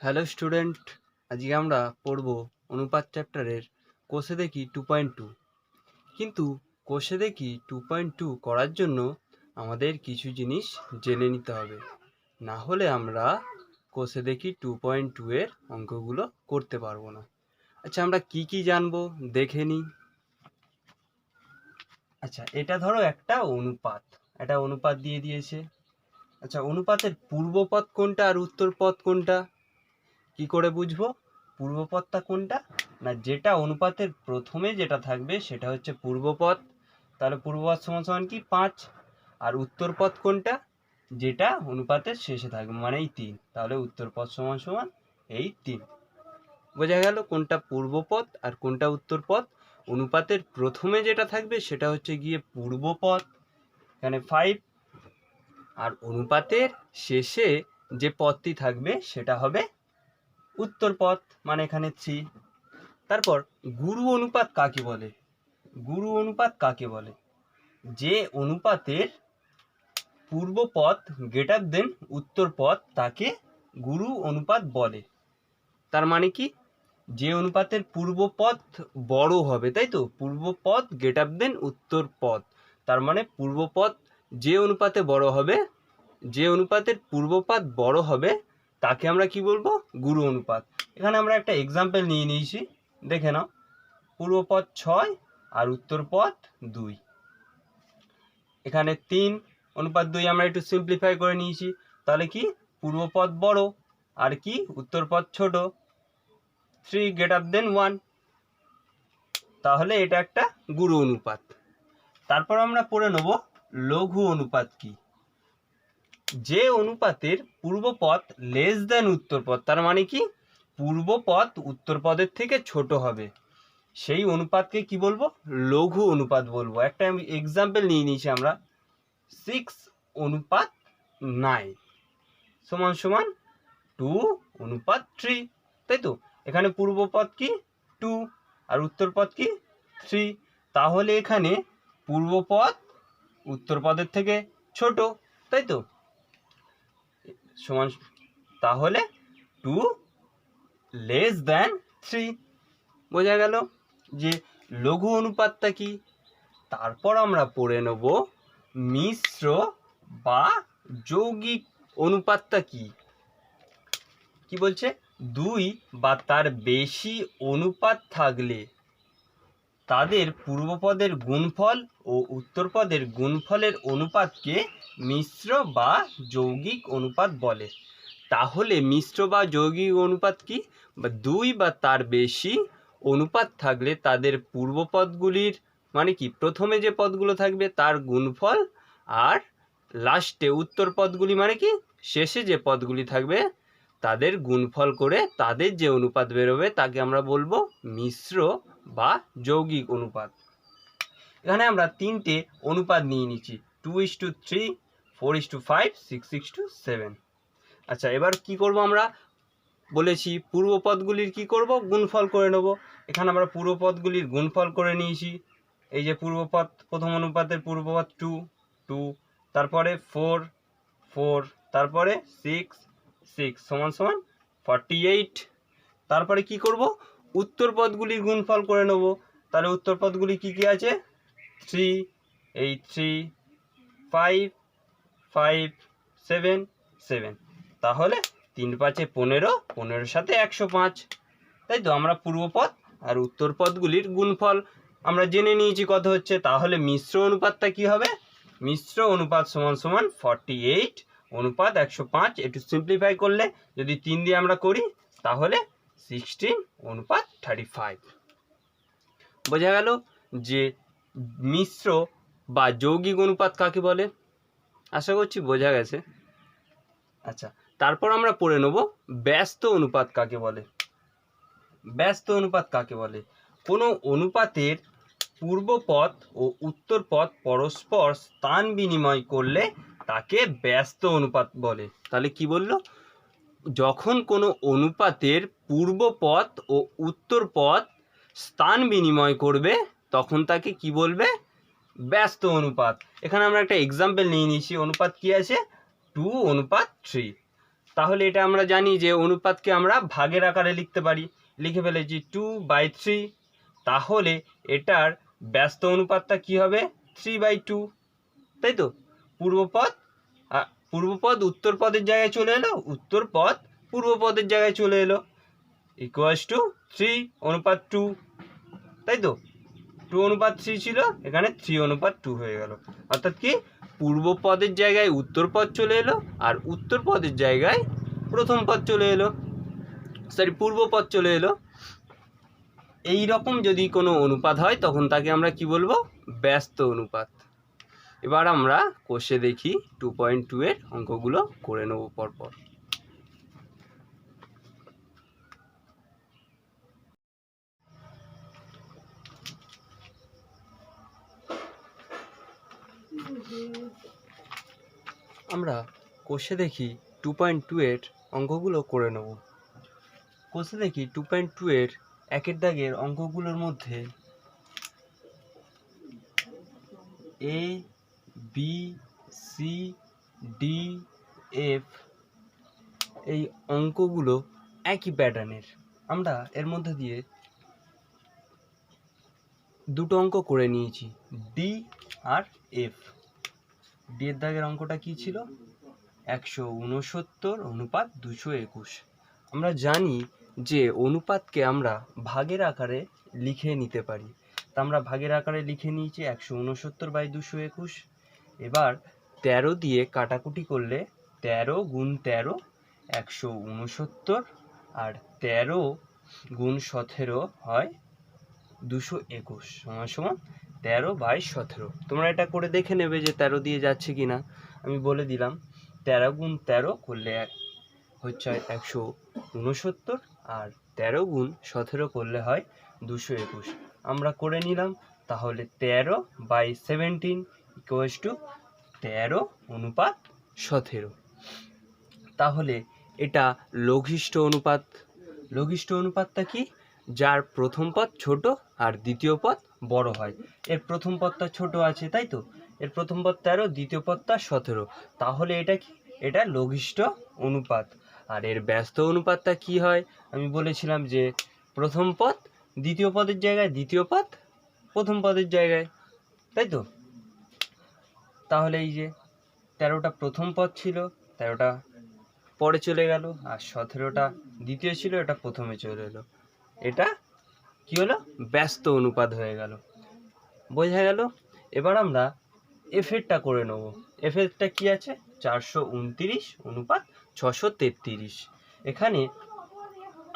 Hello student, আজকে আমরা পড়ব অনুপাত চ্যাপ্টারের কোষে দেখি 2.2। কিন্তু কোষে দেখি 2.2 করার জন্য আমাদের কিছু জিনিস জেনে নিতে হবে, না হলে আমরা কোষে দেখি 2.2 এর অঙ্কগুলো করতে পারবো না। আচ্ছা, আমরা কি কি জানবো দেখে নিই। আচ্ছা, এটা ধরো একটা অনুপাত দিয়ে দিয়েছে। আচ্ছা, অনুপাতের পূর্বপদ কোনটা আর উত্তর পদ কোনটা কি করে বুঝবো? পূর্বপদটা কোনটা না, যেটা অনুপাতের প্রথমে যেটা থাকবে সেটা হচ্ছে পূর্বপদ। তাহলে পূর্বপদ সমান সমান কি 5। আর উত্তরপদ কোনটা, যেটা অনুপাতের শেষে থাকবে, মানে এই 3। তাহলে উত্তরপদ সমান সমান এই 3। বোঝা গেল কোনটা পূর্বপদ আর কোনটা উত্তরপদ। অনুপাতের প্রথমে যেটা থাকবে সেটা হচ্ছে গিয়ে পূর্বপদ, এখানে 5। আর অনুপাতের শেষে যে পদটি থাকবে সেটা হবে উত্তরপদ, মানে এখানে 3। তারপর গুরু অনুপাত কাকে বলে? গুরু অনুপাত কাকে বলে? যে অনুপাতের পূর্বপদ গ্রেটার দেন উত্তরপদ তাকে গুরু অনুপাত বলে। তার মানে কি, যে অনুপাতের পূর্বপদ বড় হবে, তাই তো, পূর্বপদ গ্রেটার দেন উত্তরপদ, তার মানে পূর্বপদ যে অনুপাতে বড় হবে, যে অনুপাতের পূর্বপদ বড় হবে তাকে আমরা কি বলবো? গুরু অনুপাত। এখানে আমরা একটা এক্সাম্পল নিয়ে নিয়েছি, দেখে নাও। পূর্বপদ 6 আর উত্তরপদ 2। এখানে 3:2 আমরা একটু সিম্পলিফাই করে নিয়েছি। তাহলে কি, পূর্বপদ বড় আর কি উত্তরপদ ছোট, 3 গ্রেটার দেন 1। তাহলে এটা একটা গুরু অনুপাত। তারপর আমরা পড়ে নেব লঘু অনুপাত কি। যে অনুপাতের পূর্বপদ লেস দেন উত্তরপদ, তার মানে কি পূর্বপদ উত্তরপদের থেকে ছোট হবে, সেই অনুপাতকে কি বলবো? লঘু অনুপাত বলবো। একটা এক্সাম্পল নিয়ে নিয়েছি আমরা, 6:9 সমান সমান 2:3, তাই তো। এখানে পূর্বপদ কি 2 আর উত্তরপদ কি 3, তাহলে এখানে পূর্বপদ উত্তরপদের থেকে ছোট, তাই তো, সমান, তাহলে 2 লেস দেন 3। বোঝা গেল যে লঘু অনুপাতটা কি। তারপর আমরা পড়ে নেব মিশ্র বা যৌগিক অনুপাতটা কি। কি বলছে? 2 বা তার বেশি অনুপাত থাকলে তাদের পূর্বপদের গুণফল ও উত্তরপদের গুণফলের অনুপাতকে মিশ্র বা যৌগিক অনুপাত বলে। তাহলে মিশ্র বা যৌগিক অনুপাত কি? 2 বা তার বেশি অনুপাত থাকলে তাদের পূর্বপদগুলির, মানে কি প্রথমে যে পদগুলো থাকবে তার গুণফল, আর লাস্টে উত্তর পদগুলি, মানে কি শেষে যে পদগুলি থাকবে তাদের গুণফল করে তাদের যে অনুপাত বেরোবে তাকে আমরা বলবো মিশ্র বা যৌগিক অনুপাত। এখানে আমরা 3টে অনুপাত নিয়ে নিচ্ছি, 2:3, 4:5, 6:7। আচ্ছা, এবার কি করব? আমরা বলেছি পূর্বপদগুলির কি করব? গুণফল করে নেব। এখানে আমরা পূর্বপদগুলির গুণফল করে নিয়েছি। এই যে পূর্বপদ, প্রথম অনুপাতের পূর্বপদ 2, তারপরে 4, তারপরে 6 সমান সমান 48। তারপরে কি করব? উত্তর পদগুলির গুণফল করে নেব। তাহলে উত্তর পদগুলি কি কি আছে? 3, এই 3, 5, 5, 7, 7। তাহলে 3×5 = 15, 15-এর সাথে 105, তাই তো। আমরা পূর্বপদ আর উত্তর পদগুলির গুণফল আমরা জেনে নিয়েছি কত হচ্ছে। তাহলে মিশ্র অনুপাতটা কি হবে? মিশ্র অনুপাত সমান সমান 48:105। একটু সিম্পলিফাই করলে যদি 3 দিয়ে আমরা করি তাহলে 16:35। বোঝা গেল যে মিশ্র বা যৌগিক অনুপাত কাকে বলে। আশা করছি বোঝা গেছে। আচ্ছা, তারপর আমরা পড়ে নেব ব্যস্ত অনুপাত কাকে বলে। ব্যস্ত অনুপাত কাকে বলে? কোনো অনুপাতের পূর্বপদ ও উত্তরপদ পরস্পর স্থান বিনিময় করলে তাকে ব্যস্ত অনুপাত বলে। তাহলে কি বললো? যখন কোনো অনুপাতের পূর্বপদ ও উত্তরপদ স্থান বিনিময় করবে তখন তাকে কি বলবে? ব্যস্ত অনুপাত। এখানে আমরা একটা এক্সাম্পল নিয়ে নিয়েছি। অনুপাত কি আছে? 2:3। তাহলে এটা আমরা জানি যে অনুপাতকে আমরা ভাগের আকারে লিখতে পারি, লিখে ফেলেছি 2/3। তাহলে এটার ব্যস্ত অনুপাতটা কি হবে 3/2, তাই তো। পূর্বপদ উত্তর পদের জায়গায় চলে এলো, উত্তর পদ পূর্ব পদের জায়গায় চলে এলো, ইকুয়ালস টু 3:2, তাই তো। 2:3 ছিল, এখানে 3:2 হয়ে গেল। অর্থাৎ কি পূর্ব পদের জায়গায় উত্তর পদ চলে এলো আর উত্তর পদের জায়গায় প্রথম পদ চলে এলো, পূর্ব পদ চলে এলো। এই রকম যদি কোনো অনুপাত হয় তখন তাকে আমরা কি বলবো, ব্যস্ত অনুপাত। এবার আমরা কোষে দেখি 2.2 এর অঙ্কগুলো করে নেব পরপর। আমরা কোষে দেখি 2.2 এর অঙ্কগুলো করে নেব। কোষে দেখি 2.2 এর একের দাগের অঙ্কগুলোর মধ্যে A B C D F এই অঙ্কগুলো একই প্যাটার্নের। আমরা এর মধ্যে দিয়ে দুটো অঙ্ক করে নিয়েছি, ডি আর এফ। ডি এর দাগের অঙ্কটা কি ছিল, 169:221। আমরা জানি যে অনুপাতকে আমরা ভাগের আকারে লিখে নিতে পারি, তা আমরা ভাগের আকারে লিখে নিয়েছি 169/221। এবার 13 দিয়ে কাটাকুটি করলে 13 গুণ 13 169, আর 13 গুণ 17 হয় 221 সমান 13/17। তোমরা এটা করে দেখে নেবে যে 13 দিয়ে যাচ্ছে কিনা। আমি বলে দিলাম 13 গুণ 13 করলে হচ্ছে 169, আর 13 গুণ 17 করলে হয় 221। আমরা করে নিলাম, তাহলে 13/17 ইকুয়ালস টু 13:17। তাহলে এটা লঘিষ্ঠ অনুপাত। লঘিষ্ঠ অনুপাতটা কি, যার প্রথম পদ ছোট আর দ্বিতীয় পদ বড় হয়। এর প্রথম পদটা ছোট আছে, তাই তো, এর প্রথম পদ 13, দ্বিতীয় পদটা 17। তাহলে এটা কি, এটা লঘিষ্ঠ অনুপাত। আর এর ব্যস্ত অনুপাতটা কি হয়, আমি বলেছিলাম যে প্রথম পদ দ্বিতীয় পদের জায়গায়, দ্বিতীয় পদ প্রথম পদের জায়গায়, তাই তো। তাহলে এই যে 13টা প্রথম পদ ছিল, 13টা পরে চলে গেল, আর 17টা দ্বিতীয় ছিল, এটা প্রথমে চলে এলো। এটা কি হলো, ব্যস্ত অনুপাত হয়ে গেল। বোঝা গেল। এবার আমরা এফেরটা করে নেব। এফেরটা কি আছে, 429:633। এখানে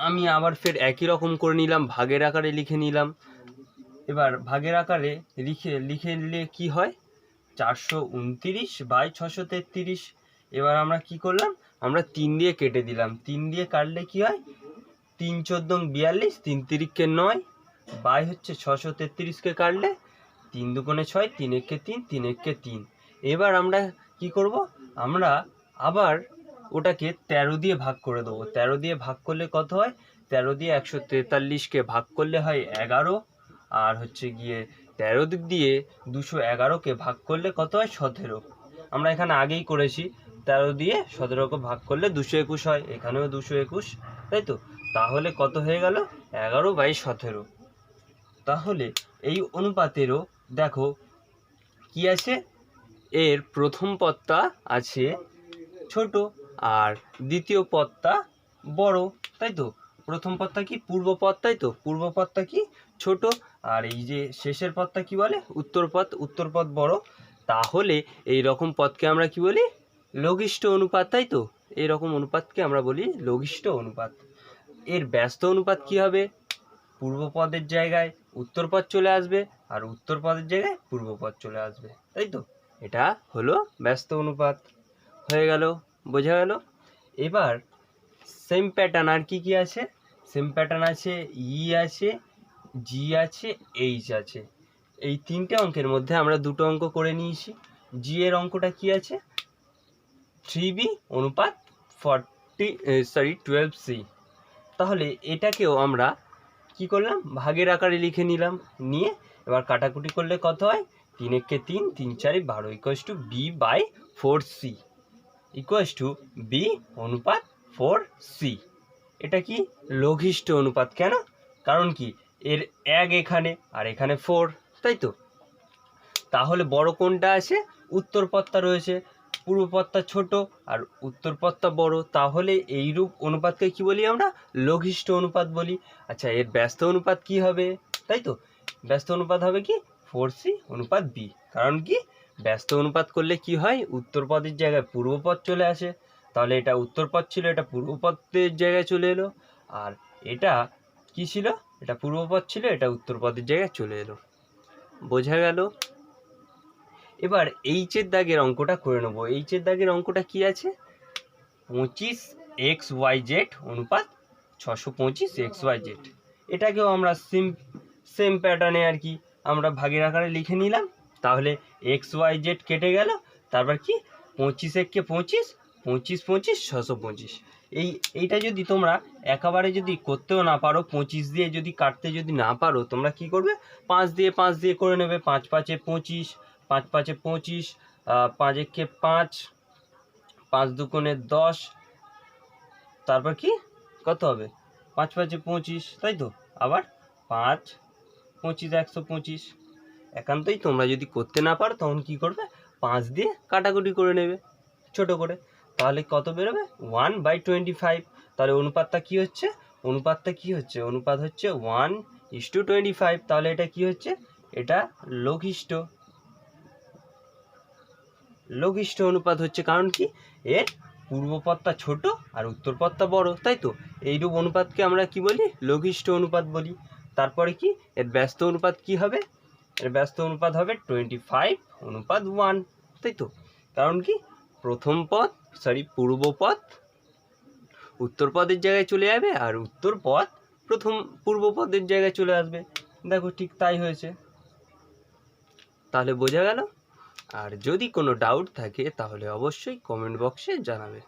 আমি আবার ফের একই রকম করে নিলাম, ভাগের আকারে লিখে নিলাম। এবার ভাগের আকারে লিখে নিলে কি হয়, 429/633। এবার আমরা কি করলাম, আমরা 3 দিয়ে কেটে দিলাম। 3 দিয়ে কাটলে কি হয়, 3 × 14 = 42, 3 × 3 = 9, বাই হচ্ছে 633কে কাটলে 3 × 2 = 6, 3 × 1 = 3, 3 × 1 = 3। এবার আমরা কি করব, আমরা আবার ওটাকে 13 দিয়ে ভাগ করে দেবো। 13 দিয়ে ভাগ করলে কত হয়, 13 দিয়ে 143কে ভাগ করলে হয় 11, আর হচ্ছে গিয়ে 13 দিক দিয়ে 211কে ভাগ করলে কত হয়, 17। আমরা এখানে আগেই করেছি, 13 দিয়ে 17কে ভাগ করলে 221 হয়, এখানেও 221, তাই তো। তাহলে কত হয়ে গেল, 11/17। তাহলে এই অনুপাতেরও দেখো কি আছে, এর প্রথম পদটা আছে ছোট আর দ্বিতীয় পদটা বড়, তাই তো। প্রথম পদটা কি, পূর্ব পদ, তাই তো, পূর্ব পদটা কি ছোট, আর এই যে শেষের পদটা কি বলে, উত্তর পদ, উত্তর পদ বড়। তাহলে এই রকম পদকে আমরা কি বলি, লঘিষ্ঠ অনুপাত, তাই তো। এই রকম অনুপাতকে আমরা বলি লঘিষ্ঠ অনুপাত। এর ব্যস্ত অনুপাত কি হবে, পূর্ব পদের জায়গায় উত্তর পদ চলে আসবে আর উত্তর পদের জায়গায় পূর্ব পদ চলে আসবে, তাই তো। এটা হলো ব্যস্ত অনুপাত, হয়ে গেল, বোঝা গেল। এবার সেম প্যাটার্ন আর কি কি আছে, সেম প্যাটার্ন আছে, ই আছে, জি আছে, এইচ আছে। এই তিনটে অঙ্কের মধ্যে আমরা দুটো অঙ্ক করে নিয়েছি। জি এর অঙ্কটা কি আছে, 3b/12c। তাহলে এটাকেও আমরা কি করলাম, ভাগের আকারে লিখে নিলাম, নিয়ে এবার কাটাকুটি করলে কত হয়, 3 × 1 = 3, 3 × 4 = 12 equals to b/4c equals to b অনুপাত 4c। এটা কি লঘিষ্ঠ অনুপাত। কেন? কারণ কি এর 1 এখানে আর এখানে 4, তাই তো। তাহলে বড় কোনটা আছে? উত্তর পথটা রয়েছে, পূর্ব পথটা ছোট আর উত্তর পথটা বড়, তাহলে এইরূপ অনুপাতকে কি বলি আমরা? লঘিষ্ঠ অনুপাত বলি। আচ্ছা, এর ব্যস্ত অনুপাত কি হবে? তাই তো, ব্যস্ত অনুপাত হবে কি 4c অনুপাত b। কারণ কি ব্যস্ত অনুপাত করলে কি হয়? উত্তর পদের জায়গায় পূর্ব পদ চলে আসে। তাহলে এটা উত্তর পদ ছিল, এটা পূর্ব পদের জায়গায় চলে এলো। আর এটা কি ছিল? এটা পূর্ব পদ ছিল, এটা উত্তর পদের জায়গায় চলে এলো। বোঝা গেল? এবার এইচের দাগের অঙ্কটা করে নেবো। এইচের দাগের অঙ্কটা কি আছে? 25xyz অনুপাত 625xyz। এটাকেও আমরা সেম প্যাটার্নে আর কি আমরা ভাগের আকারে লিখে নিলাম। তাহলে xyz কেটে গেল, তারপর কি 25 একে 25, 25 25 625। এইটা যদি তোমরা একেবারে যদি করতেও না পারো, 25 দিয়ে যদি কাটতে যদি না পারো, তোমরা কি করবে? 5 দিয়ে করে নেবে। 5 5 25, 5 5 25, 5 একে 5, 5 দুগুণে 10, তারপর কি কত হবে? 5 5 25, তাই তো। আবার 5 25 125। একান্তই তোমরা যদি করতে না পারো তখন কি করবে? 5 দিয়ে কাটাকুটি করে নেবে ছোট করে। তাহলে কত বেরোবে? 1/25। তাহলে অনুপাতটা কি হচ্ছে? অনুপাত হচ্ছে 1:25। তাহলে এটা কি হচ্ছে? এটা লঘিষ্ঠ অনুপাত হচ্ছে। কারণ কি এর পূর্ব পদটা ছোট আর উত্তর পদটা বড়, তাই তো। এইরূপ অনুপাতকে আমরা কি বলি? লঘিষ্ঠ অনুপাত বলি। তারপরে কি এর ব্যস্ত অনুপাত কি হবে? এর ব্যস্ত অনুপাত হবে 25:1, তাই তো। কারণ কি পূর্ব পদ উত্তর পদের জায়গায় চলে যাবে আর উত্তর পদ পূর্ব পদের জায়গায় চলে আসবে। দেখো ঠিক তাই হয়েছে। তাহলে বোঝা গেল? আর যদি কোনো ডাউট থাকে তাহলে অবশ্যই কমেন্ট বক্সে জানাবে।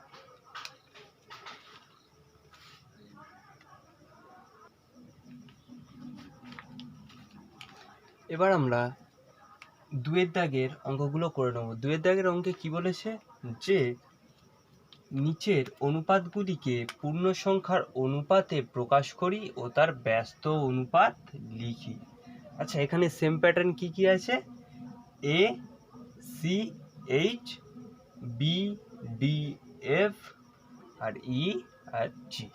এবার আমরা 2 দাগের অঙ্কগুলো করে নেব। 2 দাগের অঙ্কে কি বলেছে? যে নিচের অনুপাতগুলিকে পূর্ণ সংখ্যার অনুপাতে প্রকাশ করি ও তার ব্যস্ত অনুপাত লিখি। আচ্ছা, এখানে সেম প্যাটার্ন কি কি আছে? A C H, B D F আর ই আর জি।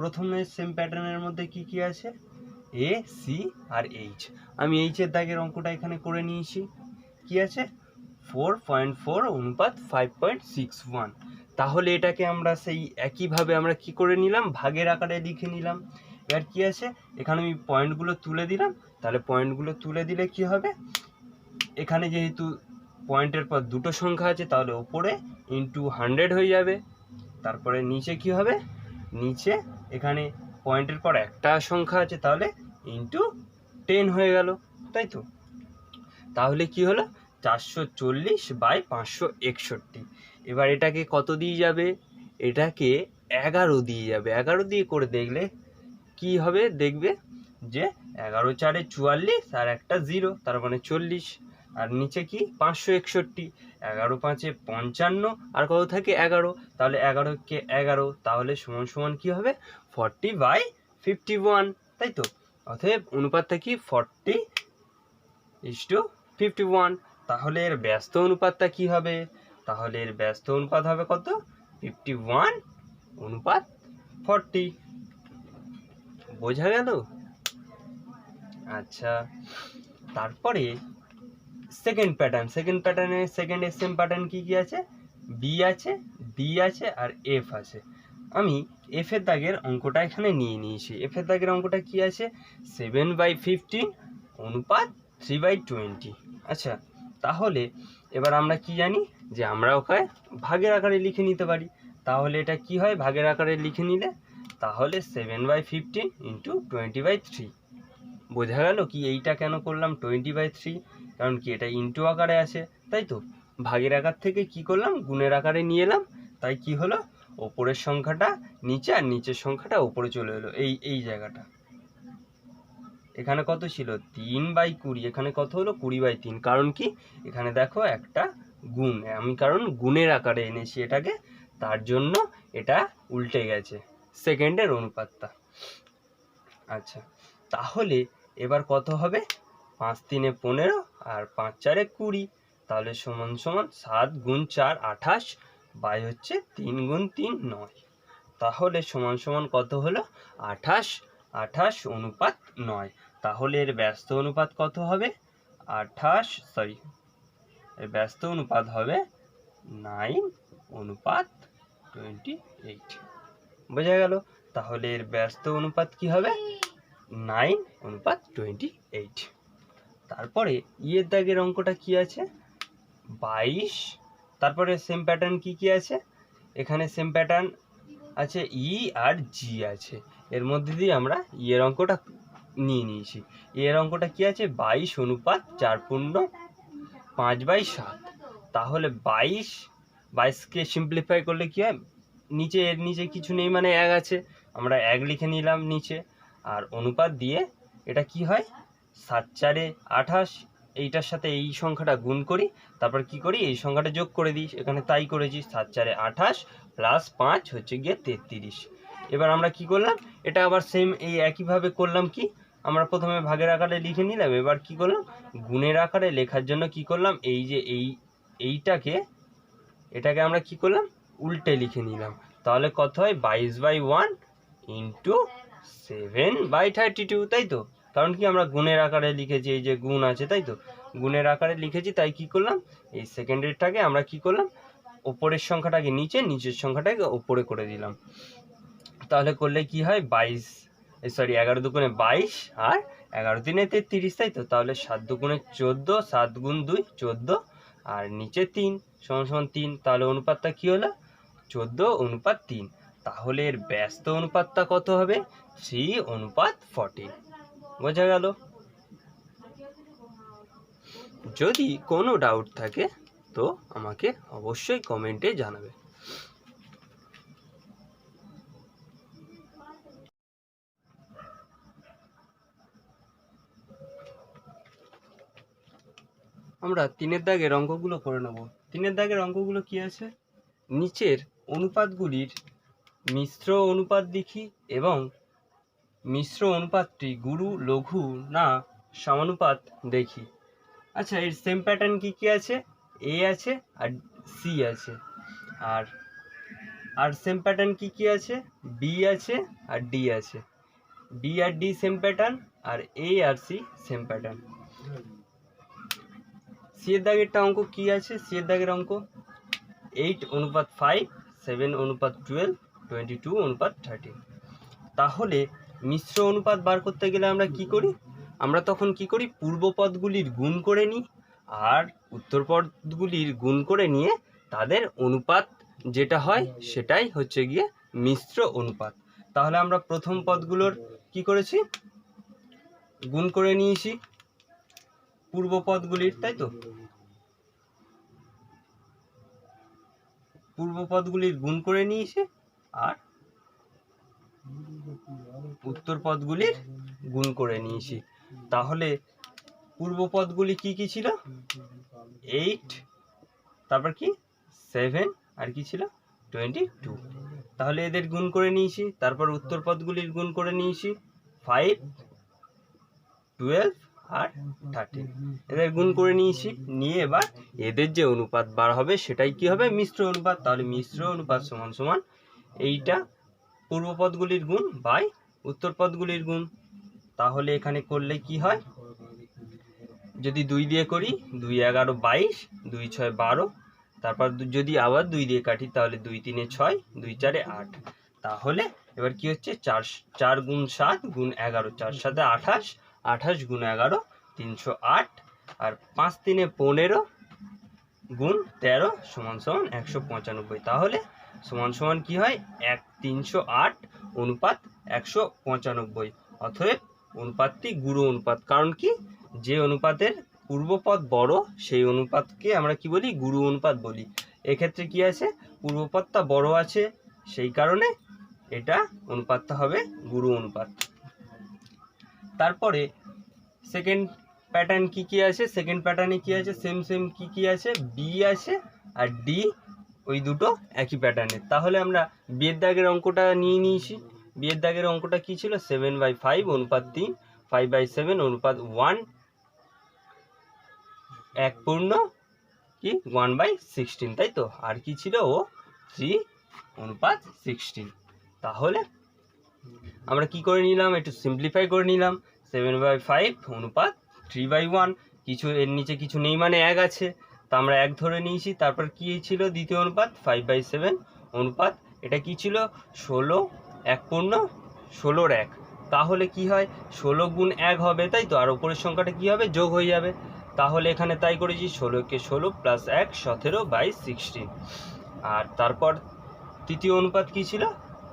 প্রথমে সেম প্যাটার্নের মধ্যে কি কি আছে? এ সি আর এইচ। আমি এইচের দাগের অঙ্কটা এখানে করে নিয়েছি। কি আছে? 4.4 অনুপাত 5.61। তাহলে এটাকে আমরা সেই একইভাবে আমরা কি করে নিলাম? ভাগের আকারে লিখে নিলাম। এবার কি আছে? এখানে আমি পয়েন্টগুলো তুলে দিলাম। তাহলে পয়েন্টগুলো তুলে দিলে কি হবে? এখানে যেহেতু পয়েন্টের পর দুটো সংখ্যা আছে, তাহলে ওপরে ইন্টু 100 হয়ে যাবে। তারপরে নিচে কি হবে? নিচে এখানে পয়েন্টের পর একটা সংখ্যা আছে, তাহলে ইন্টু 10 হয়ে গেল, তাই তো। তাহলে কি হলো? 440/561। এবার এটাকে কত দিয়ে যাবে? এটাকে 11 দিয়ে যাবে। 11 দিয়ে করে দেখলে কি হবে? দেখবে যে 11 4 44 আর একটা 0, তার মানে 40। আর নিচে কি? 561। 11 5 55 আর কত থাকে? 11। তাহলে 11 কে 11, তাহলে সমান সমান কি হবে? 40/51, তাই তো। অতএব অনুপাতটা কি? 40:51। তাহলে এর ব্যস্ত অনুপাতটা কি হবে? তাহলে এর ব্যস্ত অনুপাত হবে কত? 51:40। বোঝা গেল? আচ্ছা, তারপরে সেকেন্ড প্যাটার্নের সেকেন্ড সেম প্যাটার্ন কি কি আছে? বি আছে, ডি আছে আর এফ আছে। আমি এফ এর দাগের অঙ্কটা এখানে নিয়ে নিয়েছি। এফ এর দাগের অঙ্কটা কি আছে? 7/15 অনুপাত 3/20। আচ্ছা, তাহলে এবার আমরা কি জানি? যে আমরা ওকে ভাগের আকারে লিখে নিতে পারি। তাহলে এটা কি হয়? ভাগের আকারে লিখে নিলে তাহলে 7/15 × 20/3। বোঝা গেল কি এইটা কেন করলাম 20/3? কারণ কি এটা ইন্টু আকারে আছে, তাই তো। ভাগের আকার থেকে কি করলাম? গুণের আকারে নিয়ে এলাম। তাই কি হলো? ওপরের সংখ্যাটা নিচে আর নিচের সংখ্যাটা ওপরে চলে এলো। এই জায়গাটা এখানে কত ছিল? 3/20। এখানে কত হলো? 20/3। কারণ কি এখানে দেখো একটা গুণ, আমি কারণ গুণের আকারে এনেছি এটাকে, তার জন্য এটা উল্টে গেছে সেকেন্ডের অনুপাতটা। আচ্ছা, তাহলে এবার কত হবে? 5 3 15 আর 5 4 20, তাহলে সমান সমান 7 গুণ 4 28 বাই হচ্ছে 3 গুণ 3 9, তাহলে সমান সমান কত হলো? 28 অনুপাত 9। তাহলে এর ব্যস্ত অনুপাত কত হবে? এর ব্যস্ত অনুপাত হবে 9:28। বোঝা গেল? তাহলে এর ব্যস্ত অনুপাত কি হবে? 9:28। তারপরে ইয়ের দাগের অঙ্কটা কি আছে? 22। তারপরে সেম প্যাটার্ন কি আছে? এখানে সেম প্যাটার্ন আছে, ই আর জি আছে। এর মধ্যে দিয়ে আমরা ইয়ের অঙ্কটা নিয়ে নিয়েছি। এর অঙ্কটা কি আছে? 22:4৫/7। তাহলে 22কে সিম্পলিফাই করলে কি হয়? এর নিচে কিছু নেই মানে 1 আছে, আমরা 1 লিখে নিলাম নিচে। আর অনুপাত দিয়ে এটা কি হয়? 7 4 28, এইটার সাথে এই সংখ্যাটা গুণ করি, তারপর কি করি? এই সংখ্যাটা যোগ করে দিই। এখানে তাই করেছি, 7 4 28 প্লাস 5 হচ্ছে গিয়ে 33। এবার আমরা কি করলাম? এটা আবার সেম এই একইভাবে করলাম। কি আমরা প্রথমে ভাগের আকারে লিখে নিলাম, এবার কি করলাম? গুণের আকারে লেখার জন্য কি করলাম? এই যে এটাকে আমরা কি করলাম? উল্টে লিখে নিলাম। তাহলে কত হয়? 22/1 ইন্টু 7/32, তাই তো? কারণ কি আমরা গুণের আকারে লিখেছি, এই যে গুণ আছে, তাই তো? গুণের আকারে লিখেছি, তাই কি করলাম? এই সেকেন্ডারিটাকে আমরা কি করলাম? ওপরের সংখ্যাটাকে নিচে, নিচের সংখ্যাটাকে ওপরে করে দিলাম। তাহলে করলে কি হয়? 11 দুগুণে 22 আর 11 3 33, তাই তো? তাহলে 7 দুগুণে 14, 7 গুণ 2 14, আর নিচে 3 সমান সমান 3। তাহলে অনুপাতটা কি হলো? 14:3। তাহলে এর ব্যস্ত অনুপাতটা কত হবে? 3:14। বোঝা গেল? যদি কোনো ডাউট থাকে তো আমাকে অবশ্যই কমেন্টে জানাবে। আমরা 3-এর দাগের অঙ্কগুলো করে নেব। 3-এর দাগের অঙ্কগুলো কি আছে? নিচের অনুপাতগুলির মিশ্র অনুপাত লিখি এবং মিশ্র অনুপাতটি গুরু লঘু না সমানুপাত দেখি। আচ্ছা, এর সেম প্যাটার্ন কি আছে? এ আছে আর সি আছে। আর সেম প্যাটার্ন কি আছে? বি আছে আর ডি আছে। বি আর ডি সেম প্যাটার্ন, আর এ আর সি সেম প্যাটার্ন। সি এর দাগেরটা অঙ্ক কি আছে? সি এর দাগের অঙ্ক 8:5, 7:12, 22:13। তাহলে মিশ্র অনুপাত বার করতে গেলে আমরা কি করি? আমরা তখন কি করি? পূর্ব পদগুলির গুণ করে নিই, আর উত্তর পদগুলির গুণ করে নিয়ে তাদের অনুপাত যেটা হয় সেটাই হচ্ছে গিয়ে মিশ্র অনুপাত। তাহলে আমরা প্রথম পদগুলোর কি করেছি? গুণ করে নিয়েছি পূর্ব পদগুলির, তাই তো? পূর্ব পদগুলির গুণ করে নিয়েছি আর উত্তর পদগুলির গুণ করে নিয়েছি। তাহলে পূর্ব পদগুলি কি ছিল? 8, তারপর কি 7, আর কি ছিল? 22। তাহলে এদের গুণ করে নিয়েছি। তারপর উত্তর পদগুলির গুণ করে নিয়েছি 5, 12 আর 13। এদের গুণ করে নিয়েছি। নিয়ে এবার এদের যে অনুপাত বার হবে সেটাই কি হবে? মিশ্র অনুপাত। তাহলে মিশ্র অনুপাত সমান সমান এইটা পূর্ব পদগুলির গুণ বাই উত্তর পদগুলির গুণ। তাহলে এখানে করলে কি হয়? যদি 2 দিয়ে করি, 2 11 22, 2 6 12, তারপর যদি আবার 2 দিয়ে কাটি তাহলে 2 3 6, 2 4 8। তাহলে এবার কি হচ্ছে? 4 গুণ 7 গুণ 11, 4 7 28, 28 গুণ 11 308, আর 5 3 15 গুণ 13 সমান সমান 195। তাহলে সমান সমান কি হয়? 308 অনুপাত 195। অতএব অনুপাতটি গুরু অনুপাত। কারণ কি? যে অনুপাতের পূর্বপদ বড় সেই অনুপাতকে আমরা কি বলি? গুরু অনুপাত বলি। এক্ষেত্রে কি আছে? পূর্বপদটা বড় আছে, সেই কারণে এটা অনুপাতটা হবে গুরু অনুপাত। তারপরে সেকেন্ড প্যাটার্ন কি আছে? সেকেন্ড প্যাটার্নে কি আছে? সেম কি আছে? বি আছে আর ডি ওই দুটো একই প্যাটার্নের। তাহলে আমরা বিয়ের দাগের অঙ্কটা নিয়ে নিয়েছি। বিয়ের দাগের অঙ্কটা কী ছিল? 7/5 অনুপাত 3, 5/7 অনুপাত 1, 1 পূর্ণ কি 1/16, তাই তো? আর কি ছিল? ও 3 অনুপাত 16। তাহলে আমরা কি করে নিলাম? একটু সিম্পলিফাই করে নিলাম। 7/5 অনুপাত 3/1, কিছু এর নিচে কিছু নেই মানে 1 আছে, তা আমরা 1 ধরে নিয়েছি। তারপর কি ছিল? দ্বিতীয় অনুপাত 5/7 অনুপাত, এটা কি ছিল? 16, 1 পূর্ণ 16-র 1। তাহলে কি হয়? 16 গুণ 1 হবে, তাই তো? আর উপরের সংখ্যাটা কি হবে? যোগ হয়ে যাবে। তাহলে এখানে তাই করেছি, 16কে 16 প্লাস 1 17/16। আর তারপর তৃতীয় অনুপাত কি ছিল?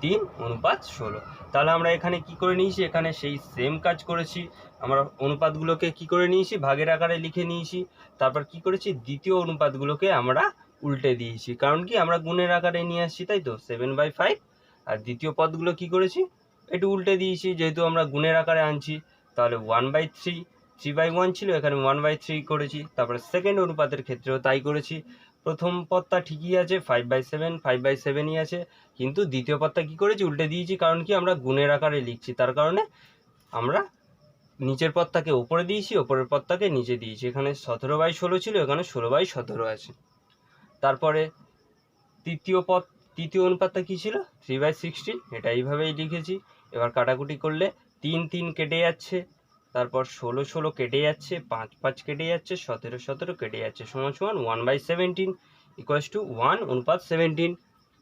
3 অনুপাত 16। তাহলে আমরা এখানে কি করে নিয়েছি? এখানে সেই সেম কাজ করেছি, আমরা অনুপাতগুলোকে কি করে নিয়েছি? ভাগের আকারে লিখে নিয়েছি। তারপর কি করেছি? দ্বিতীয় অনুপাতগুলোকে আমরা উল্টে দিয়েছি, কারণ কি আমরা গুণের আকারে নিয়ে আসছি, তাই তো? 7/5 আর দ্বিতীয় পদগুলো কি করেছি? একটু উল্টে দিয়েছি, যেহেতু আমরা গুণের আকারে আনছি। তাহলে 1/3, 3/1 ছিল, এখানে 1/3 করেছি। তারপরে সেকেন্ড অনুপাতের ক্ষেত্রেও তাই করেছি। প্রথম পদটা ঠিকই আছে, 5/7, 5/7ই আছে, কিন্তু দ্বিতীয় পদটা কি করেছি? উল্টে দিয়েছি, কারণ কি আমরা গুণের আকারে লিখছি, তার কারণে আমরা নিচের পদটাকে উপরে দিয়েছি, ওপরের পদটাকে নিচে দিয়েছি। এখানে 17/16 ছিল, এখানে 16/17 আছে। তারপরে তৃতীয় অনুপাতটা কি ছিল? 3/16, এটা এইভাবেই লিখেছি। এবার কাটাকুটি করলে 3 3 কেটে যাচ্ছে, তারপর 16 16 কেটে যাচ্ছে, 5 5 কেটে যাচ্ছে, 17 17 কেটে যাচ্ছে, সমান সমান 1/17 ইকুয়ালস টু 1 অনুপাত 17।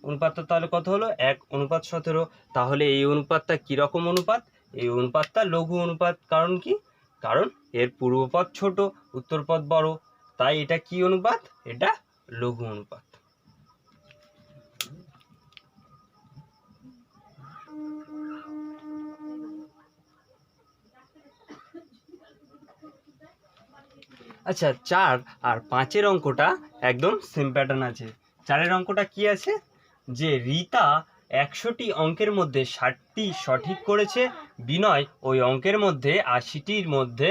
অনুপাতটা তাহলে কত হলো? 1 অনুপাত 17। তাহলে এই অনুপাতটা কীরকম অনুপাত? এই অনুপাতটা লঘু অনুপাত। কারণ কি? কারণ এর পূর্বপদ ছোট, উত্তরপদ বড়, তাই এটা কি অনুপাত? এটা লঘু অনুপাত। আচ্ছা, 4 আর 5-এর অঙ্কটা একদম সেম প্যাটার্ন আছে। 4-এর অঙ্কটা কি আছে? যে রীতা 100টি অঙ্কের মধ্যে 60টি সঠিক করেছে, বিনয় ওই অঙ্কের মধ্যে 80টির মধ্যে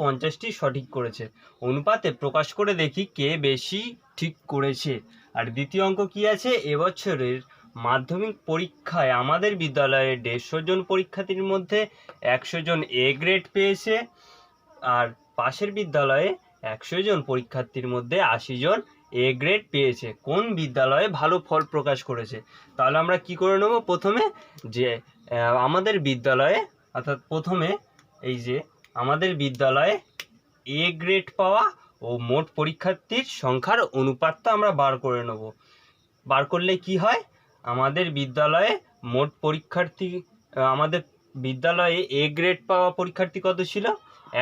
50টি সঠিক করেছে। অনুপাতে প্রকাশ করে দেখি কে বেশি ঠিক করেছে। আর দ্বিতীয় অঙ্ক কি আছে? এবছরের মাধ্যমিক পরীক্ষায় আমাদের বিদ্যালয়ে 150 জন পরীক্ষার্থীর মধ্যে 100 জন এ গ্রেড পেয়েছে, আর পাশের বিদ্যালয়ে 100 জন পরীক্ষার্থীর মধ্যে 80 জন এ গ্রেড পেয়েছে। কোন বিদ্যালয়ে ভালো ফল প্রকাশ করেছে? তাহলে আমরা কি করে নেব? প্রথমে যে আমাদের বিদ্যালয়ে, অর্থাৎ প্রথমে এই যে আমাদের বিদ্যালয়ে এ গ্রেড পাওয়া ও মোট পরীক্ষার্থীর সংখ্যার অনুপাতটা আমরা বার করে নেব। বার করলে কি হয়? আমাদের বিদ্যালয়ে মোট পরীক্ষার্থী, আমাদের বিদ্যালয়ে এ গ্রেড পাওয়া পরীক্ষার্থী কত ছিল?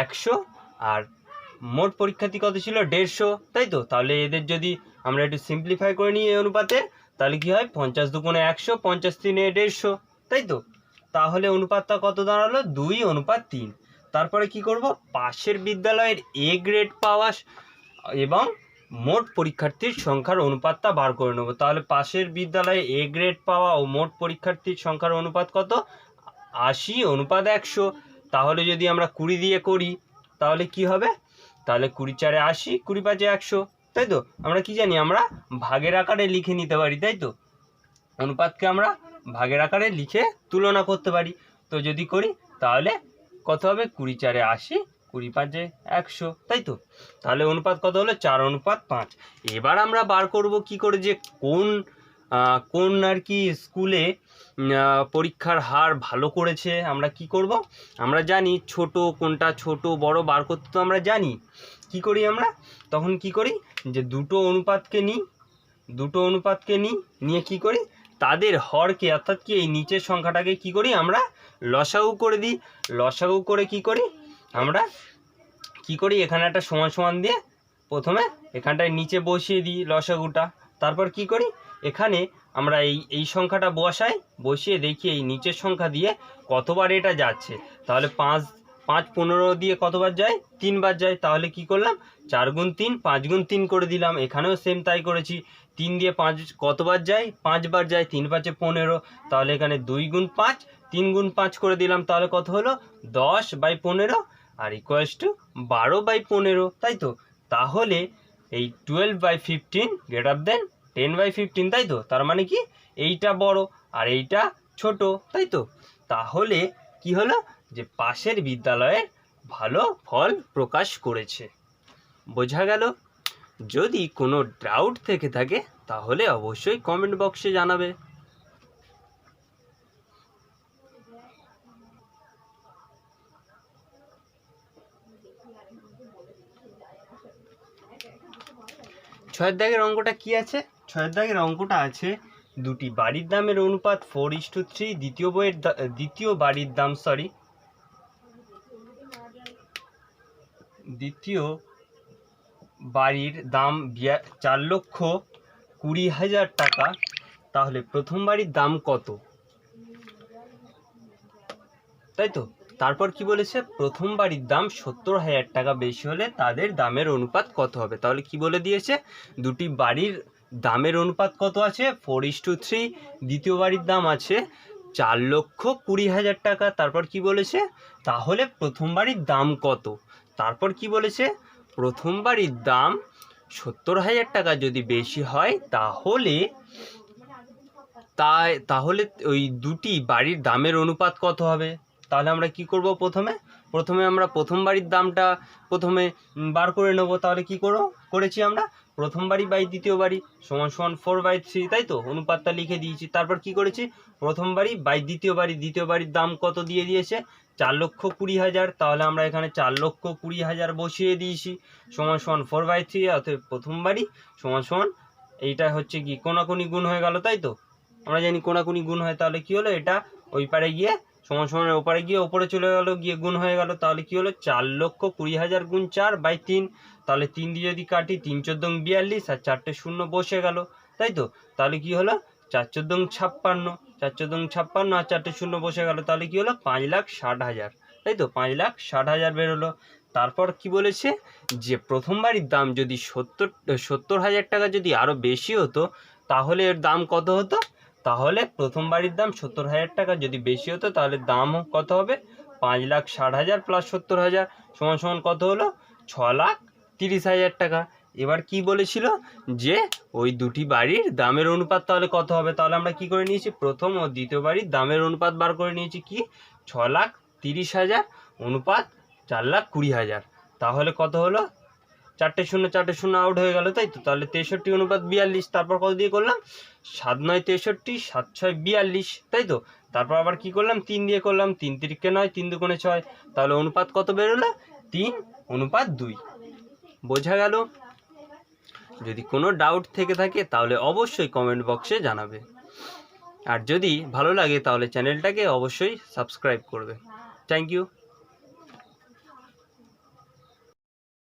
100, আর মোট পরীক্ষার্থী কত ছিল? 150, তাই তো? তাহলে এদের যদি আমরা একটু সিম্পলিফাই করে নিই এই অনুপাতে, তাহলে কি হয়? 50 দুগুণে 100, 50 3 150, তাই তো? তাহলে অনুপাতটা কত দাঁড়ালো? 2 অনুপাত 3। তারপরে কি করব? পাশের বিদ্যালয়ের এ গ্রেড পাওয়া এবং মোট পরীক্ষার্থীর সংখ্যার অনুপাতটা বার করে নেব। তাহলে পাশের বিদ্যালয়ে এ গ্রেড পাওয়া ও মোট পরীক্ষার্থীর সংখ্যার অনুপাত কত? 80 অনুপাত 100। তাহলে যদি আমরা 20 দিয়ে করি তাহলে কি হবে? তাহলে 20 4 80, 20 5 100, তাই তো? আমরা কি জানি? আমরা ভাগের আকারে লিখে নিতে পারি, তাই তো? অনুপাতকে আমরা ভাগের আকারে লিখে তুলনা করতে পারি। তো যদি করি তাহলে কত হবে? 20 4 80, 20 5 100, তাই তো? তাহলে অনুপাত কত হলো? 4 অনুপাত 5। এবার আমরা বার করব কি করে যে কোন আর কি স্কুলে পরীক্ষার হার ভালো করেছে। আমরা কি করব? আমরা জানি ছোট কোনটা, ছোট বড় বার করতে তো আমরা জানি। কি করি আমরা? তখন কি করি? যে দুটো অনুপাতকে নিয়ে কি করি? তাদের হরকে, অর্থাৎ কি এই নিচের সংখ্যাটাকে কি করি? আমরা লসাগু করে দিই। লসাগু করে কি করি? আমরা কি করি? এখানে একটা সমান সমান দিয়ে প্রথমে এখানটায় নিচে বসিয়ে দিই লসাগুটা। তারপর কি করি? এখানে আমরা এই সংখ্যাটা বসিয়ে দেখি এই নিচের সংখ্যা দিয়ে কতবার এটা যাচ্ছে। তাহলে 5 5 15 দিয়ে কতবার যায়? 3 বার যায়। তাহলে কি করলাম? 4 গুণ 3, 5 গুণ 3 করে দিলাম। এখানেও সেম তাই করেছি। 3 দিয়ে 5 কতবার যায়? 5 বার যায়। 3 5 15। তাহলে এখানে 2 গুণ 5, 3 গুণ 5 করে দিলাম। তাহলে কত হলো? 10/15 আর ইকুয়ালস টু 12/15, তাই তো? তাহলে এই 12/15 গ্রেটার দেন 10/15, তাই তো? তার মানে কি এইটা বড় আর এইটা ছোট, তাই তো? তাহলে কি হলো যে পাশের বিদ্যালয়ের ভালো ফল প্রকাশ করেছে। বোঝা গেল? যদি কোনো ডাউট থেকে থাকে তাহলে অবশ্যই কমেন্ট বক্সে জানাবে। ছয়ের দাগের অঙ্কটা কি আছে? ছয়ের দাগের অঙ্কটা আছে দুটি বাড়ির দামের অনুপাত 4:3, দ্বিতীয় বাড়ির দাম 4,20,000 টাকা, তাহলে প্রথম বাড়ির দাম কত? তাই তো? তারপর কি বলেছে? প্রথম বাড়ির দাম 70,000 টাকা বেশি হলে তাদের দামের অনুপাত কত হবে? তাহলে কি বলে দিয়েছে? দুটি বাড়ির দামের অনুপাত কত আছে? 4:3। দ্বিতীয় বাড়ির দাম আছে 4,20,000 টাকা। তারপর কি বলেছে? তাহলে প্রথম বাড়ির দাম কত? তারপর কি বলেছে? প্রথম বাড়ির দাম 70,000 টাকা যদি বেশি হয় তাহলে ওই দুটি বাড়ির দামের অনুপাত কত হবে? তাহলে আমরা কি করব? প্রথমে আমরা প্রথম বাড়ির দামটা বার করে নেব। তাহলে কি করেছি আমরা? প্রথম বাড়ি বাই দ্বিতীয় বাড়ি সমান 4/3, তাই তো? অনুপাতটা লিখে দিয়েছি। তারপর কি করেছি? প্রথম বাড়ি বাই দ্বিতীয় বাড়ির দাম কত দিয়ে দিয়েছে? 4,20,000। তাহলে আমরা এখানে 4,20,000 বসিয়ে দিয়েছি সমান 4/3। অর্থাৎ প্রথম বাড়ি সমান এইটা হচ্ছে কি কোনাকুনি গুণ হয়ে গেল, তাই তো? আমরা জানি কোনাকুনি গুণ হয়। তাহলে কি হলো? এটা ওই পারে গিয়ে সমানের ওপারে গিয়ে ওপরে চলে গেল, গিয়ে গুণ হয়ে গেল। তাহলে কি হলো? 4,20,000 গুণ 4/3। তাহলে 3 দিয়ে যদি কাটি 3 × 14 = 42 আর 4টে শূন্য বসে গেল, তাই তো? তাহলে কি হলো? 4 × 14 = 56, 4 × 14 = 56 আর 4টে শূন্য বসে গেল। তাহলে কি হলো? 5,60,000, তাই তো? 5,60,000 বেরোলো। তারপর কি বলেছে? যে প্রথম বাড়ির দাম যদি 70,000 টাকা যদি আরও বেশি হতো তাহলে এর দাম কত হতো? তাহলে প্রথম বাড়ির দাম 70,000 টাকা যদি বেশি হতো তাহলে দাম কত হবে? 5,60,000 + 70,000 সমান কত হলো? 6,30,000 টাকা। এবার কি বলেছিল? যে ওই দুটি বাড়ির দামের অনুপাত তাহলে কত হবে? তাহলে আমরা কি করে নিয়েছি? প্রথম ও দ্বিতীয় বাড়ির দামের অনুপাত বার করে নিয়েছি কি? 6,30,000 অনুপাত 4,20,000। তাহলে কত হলো? 4টে শূন্য আউট হয়ে গেল, তাই তো? তাহলে 63:42। তারপর কত দিয়ে করলাম? 7×9 = 63, 7×6 = 42, তাই তো? তারপর আবার কি করলাম? 3 দিয়ে করলাম। 3 × 3 = 9, 3 × 2 = 6। তাহলে অনুপাত কত বেরোলো? 3:2। বোঝা গেল? যদি কোনো ডাউট থেকে থাকে তাহলে অবশ্যই কমেন্ট বক্সে জানাবে। আর যদি ভালো লাগে তাহলে চ্যানেলটাকে অবশ্যই সাবস্ক্রাইব করবে। Thank you.